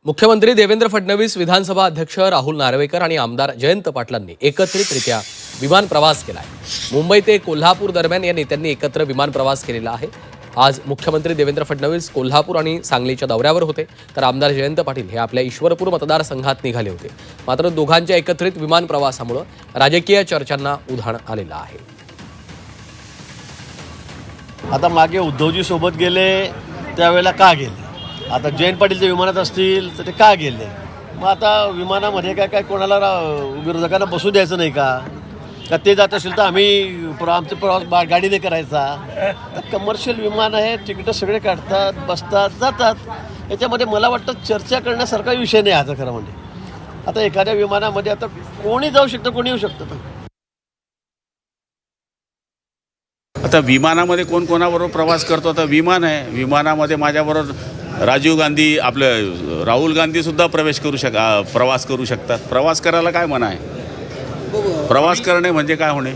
मुख्यमंत्री देवेंद्र फडणवीस, विधानसभा अध्यक्ष राहुल नार्वेकर आणि आमदार जयंत पाटलांनी एकत्रितरित्या विमान प्रवास केला आहे। मुंबई ते कोल्हापूर दरम्यान या नेत्यांनी एकत्र विमान प्रवास केलेला आहे। आज मुख्यमंत्री देवेंद्र फडणवीस कोल्हापूर आणि सांगलीच्या दौऱ्यावर होते, तर आमदार जयंत पाटील हे आपल्या ईश्वरपूर मतदारसंघात निघाले होते। मात्र दोघांच्या एकत्रित विमान प्रवासामुळे राजकीय चर्चांना उधाण आलेलं आहे। आता मागे उद्धवजी सोबत गेले त्यावेळेला का गेले, आता जयंत पाटीलच्या विमानात असतील तर ते का गेले? मग आता विमानामध्ये काय कोणाला विरोधकांना बसू द्यायचं नाही का ते जात असेल तर आम्ही आमचा प्रवास गाडीने करायचा? तर कमर्शियल विमान आहे, तिकीटं सगळे काढतात, बसतात, जातात। याच्यामध्ये मला वाटतं चर्चा करण्यासारखा विषय नाही आता खरं म्हणजे। आता एखाद्या विमानामध्ये आता कोणी जाऊ शकतं, कोणी येऊ शकतं। आता विमानामध्ये कोण कोणाबरोबर प्रवास करतो? आता विमान आहे, विमानामध्ये माझ्याबरोबर राजीव गांधी, आपलं राहुल गांधीसुद्धा प्रवास करू शकतात। प्रवास करायला काय मना आहे? प्रवास करणे म्हणजे काय होणे?